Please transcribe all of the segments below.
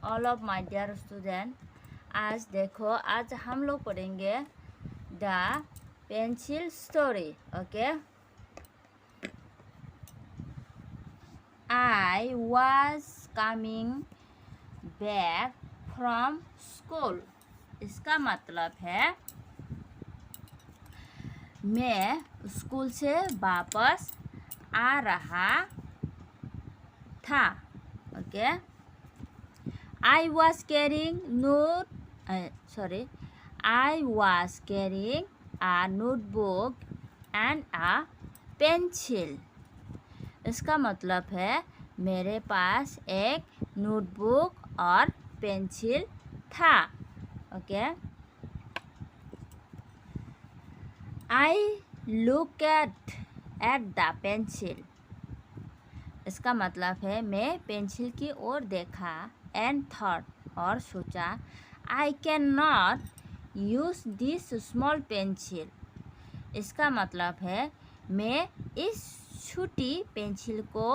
All of my dear student. आज देखो, आज हम लोग पढ़ेंगे the pencil story. Okay, I was coming back from school. इसका मतलब है मैं स्कूल से वापस आ रहा था। Okay, I was carrying I was carrying a notebook and a pencil. इसका मतलब है मेरे पास एक नोटबुक और पेंसिल था। Okay, I looked at the pencil. इसका मतलब है मैं पेंसिल की ओर देखा एंड थॉट और सोचा I can not use this small pencil. इसका मतलब है मैं इस छोटी पेंसिल को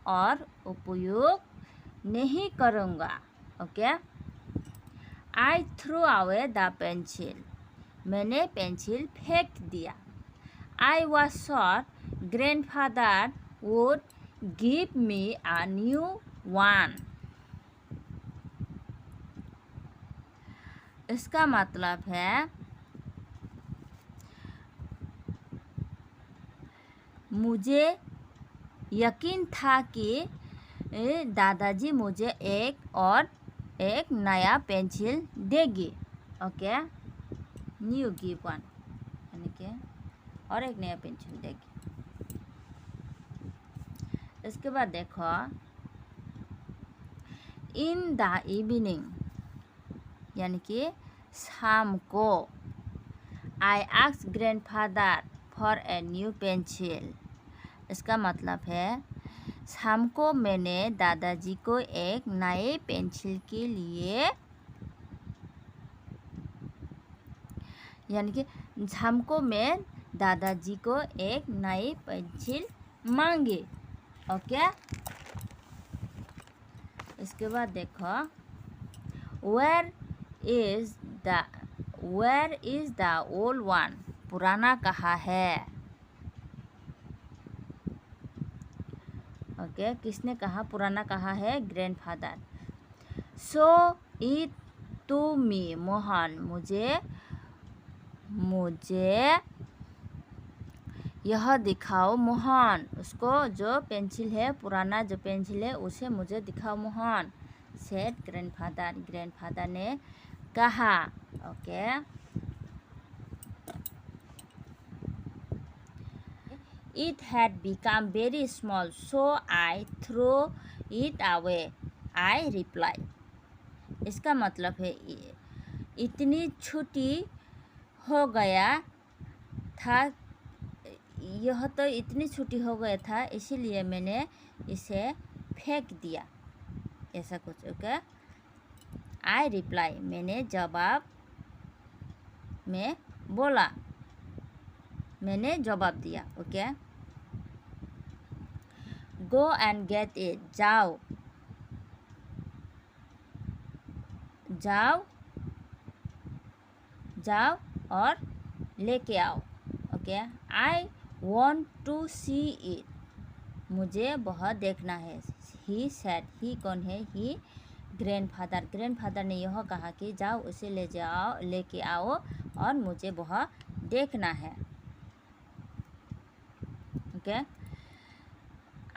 और उपयोग नहीं करूँगा। Okay, I through away the pencil. मैंने पेंसिल फेंक दिया। I was short grandfather would give me a new one. इसका मतलब है मुझे यकीन था कि दादाजी मुझे एक नया पेंसिल देगी। ओके, न्यू गिव वन यानी कि और एक नया पेंसिल देगी। इसके बाद देखो, इन द इवनिंग यानी कि शाम को I ask grandfather for a new pencil. इसका मतलब है शाम को मैंने दादाजी को एक नए पेंसिल के लिए यानी कि शाम को मैं दादाजी को एक नई पेंसिल मांगी। ओके, इसके बाद देखो, where is the old one. पुराना कहाँ है। ओके, किसने कहा पुराना कहाँ है? Grandfather. Show it to me Mohan. मुझे यह दिखाओ मोहन। उसको जो पेंसिल है, पुराना जो पेंसिल है उसे मुझे दिखाओ मोहन। Said grandfather. ग्रैंडफादर ने कहा। Okay, it had become very small so I throw it away. I reply. इसका मतलब है इतनी छोटी हो गया था, यह तो इतनी छोटी हो गया था इसीलिए मैंने इसे फेंक दिया, ऐसा कुछ। Okay, I reply. मैंने जवाब दिया। Okay, go and get it. जाओ और लेके आओ। Okay, I want to see it. मुझे बहुत देखना है। He said. ही कौन है? ही ग्रैंडफादर। ग्रैंडफादर ने यह कहा कि जाओ उसे लेके आओ और मुझे बहुत देखना है। Okay,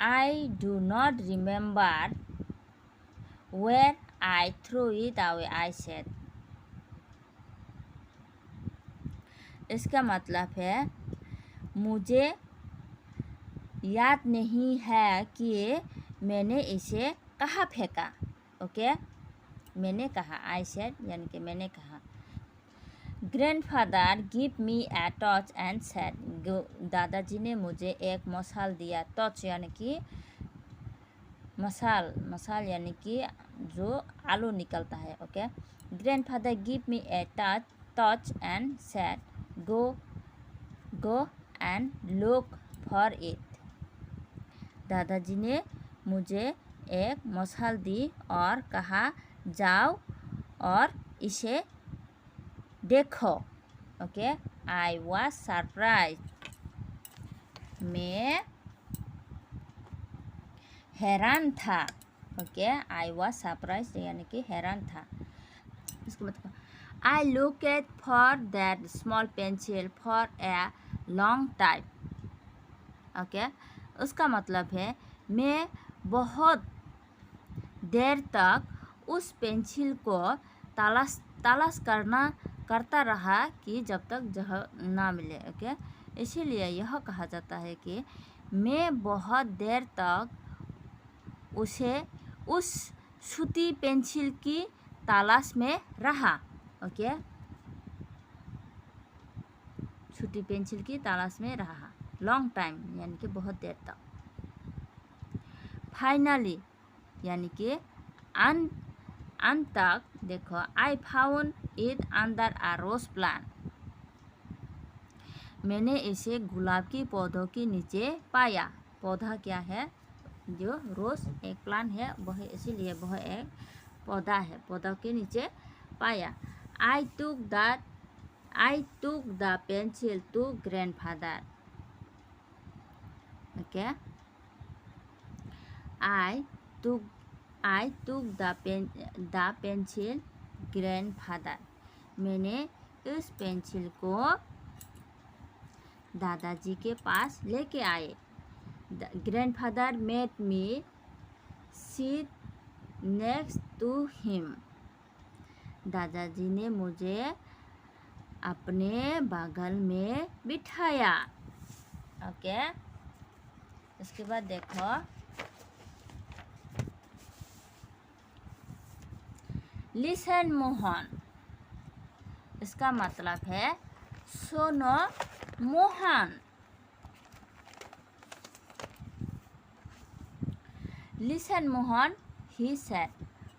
I do not remember where I threw it away. I said. इसका मतलब है मुझे याद नहीं है कि मैंने इसे कहाँ फेंका। ओके, मैंने कहा। आई सेड यानी कि मैंने कहा। Grandfather give me a torch and said. दादाजी ने मुझे एक मशाल दिया। टॉर्च यानी कि मशाल यानी कि जो आलू निकलता है। Okay, grandfather give me a torch and said go and look for it. दादाजी ने मुझे एक मशाल दी और कहा जाओ और इसे देखो। ओके, आई वॉज सरप्राइज, मैं हैरान था। ओके, आई वॉज सरप्राइज यानी कि हैरान था। इसको मतलब I look at for that small pencil for a long time. Okay, उसका मतलब है मैं बहुत देर तक उस पेंसिल को तलाश करता रहा कि जब तक जगह ना मिले। ओके, इसीलिए यह कहा जाता है कि मैं बहुत देर तक उस सूती पेंसिल की तलाश में रहा। ओके, सूती पेंसिल की तलाश में रहा, लॉन्ग टाइम यानी कि बहुत देर तक। फाइनली यानी कि अंत तक, देखो I found it under a rose plant, मैंने इसे गुलाब के पौधों के नीचे पाया। पौधा क्या है? जो रोज एक प्लांट है वह, इसीलिए वह एक पौधा है, पौधा के नीचे पाया। I took the pencil to grandfather. Okay, I took the pencil grandfather, मैंने इस पेंसिल को दादाजी के पास लेके आए। Grandfather made me sit next to him, दादाजी ने मुझे अपने बगल में बिठाया। ओके, इसके बाद देखो लिसन मोहन, इसका मतलब है सुनो Mohan. Listen Mohan he said,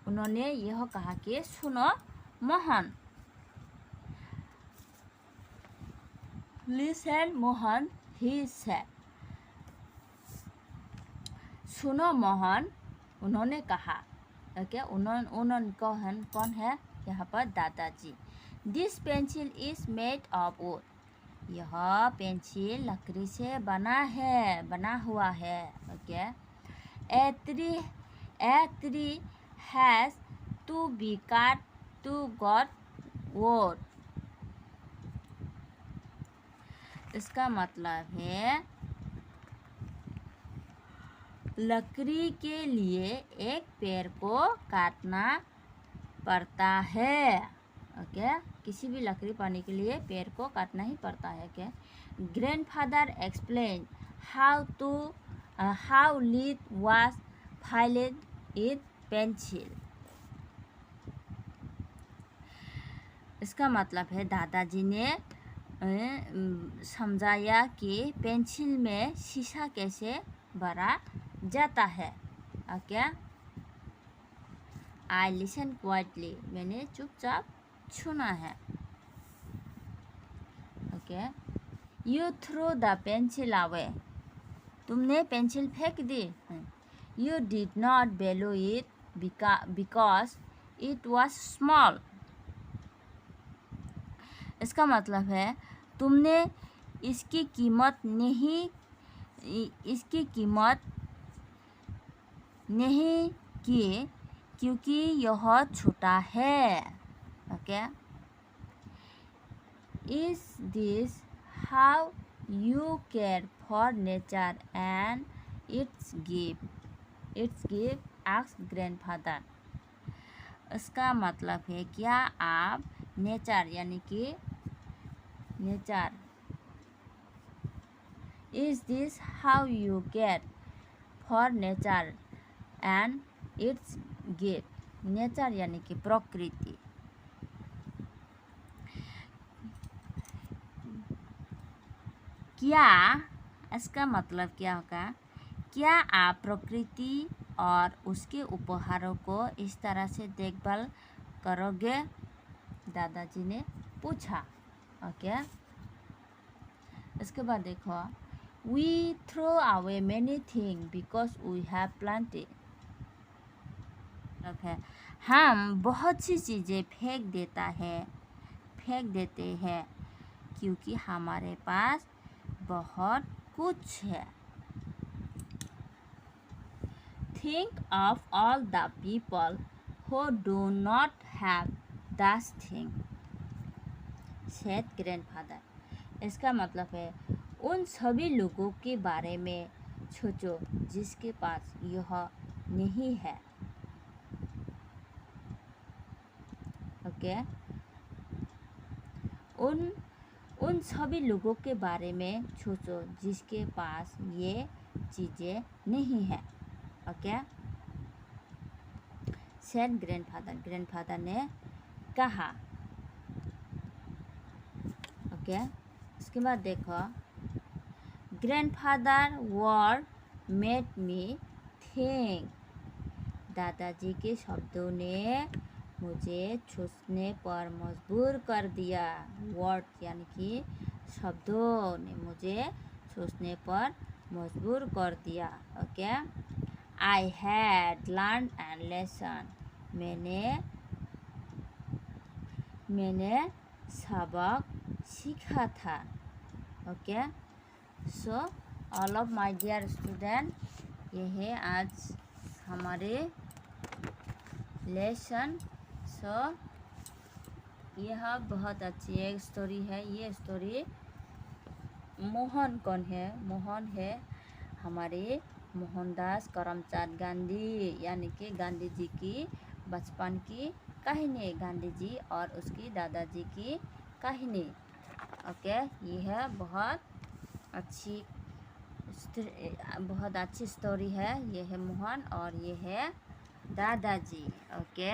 उन्होंने यह कहा कि सुनो Mohan. Listen Mohan he said, सुनो मोहन, उन्होंने कहा। ओके, उन्होंने कौन है यहाँ पर? दादाजी। This pencil is made of wood, यह पेंसिल लकड़ी से बना हुआ है। Okay, a tree has to be cut to got wood, इसका मतलब है लकड़ी के लिए एक पेड़ को काटना पड़ता है। ओके, किसी भी लकड़ी पाने के लिए पेड़ को काटना ही पड़ता है। Okay, grandfather explain how lead was filed it pencil, इसका मतलब है दादाजी ने समझाया कि पेंसिल में शीशा कैसे भरा जाता है। ओके, आई लिसन क्वाइटली, मैंने चुपचाप सुना है। Okay, you throw the pencil away, तुमने पेंसिल फेंक दी। You did not value it because it was small, इसका मतलब है तुमने इसकी कीमत नहीं की क्योंकि यह छोटा है। Okay, is this how you care for nature and it's gift asked grandfather, इसका मतलब है क्या आप नेचर यानी कि nature, is this how you care for nature and it's gift, nature यानी कि प्रकृति, क्या, इसका मतलब क्या होगा? क्या आप प्रकृति और उसके उपहारों को इस तरह से देखभाल करोगे? दादाजी ने पूछा। ओके, इसके बाद देखो we throw away many thing because we have planted, मतलब है हम बहुत सी चीज़ें फेंक देते हैं क्योंकि हमारे पास बहुत कुछ है। Think of all the people who do not have that thing, said grandfather. इसका मतलब है उन सभी लोगों के बारे में सोचो जिसके पास यह नहीं है। ओके उन सभी लोगों के बारे में सोचो जिसके पास ये चीज़ें नहीं है। ओके सेड ग्रैंडफादर ने कहा। ओके इसके बाद देखो grandfather word made me think, दादाजी के शब्दों ने मुझे सोचने पर मजबूर कर दिया। वर्ड यानी कि शब्दों ने मुझे सोचने पर मजबूर कर दिया। Okay I had learn an lesson, मैंने सबक सीखा था। Okay so all of my dear student, ये है आज हमारे लेसन। सो यह बहुत अच्छी एक स्टोरी है। ये स्टोरी मोहन कौन है? मोहन है हमारे मोहनदास करमचंद गांधी, यानी कि गांधी जी की बचपन की कहानी, गांधी जी और उसकी दादाजी की कहानी। ओके यह बहुत अच्छी स्टोरी है। ये है मोहन और ये है दादाजी। ओके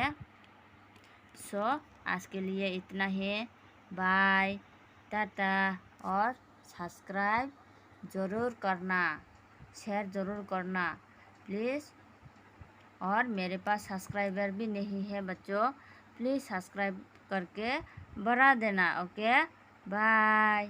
सो आज के लिए इतना ही। बाय टाटा। और सब्सक्राइब ज़रूर करना, शेयर ज़रूर करना प्लीज़। और मेरे पास सब्सक्राइबर भी नहीं है बच्चों, प्लीज़ सब्सक्राइब करके बढ़ा देना। Okay bye.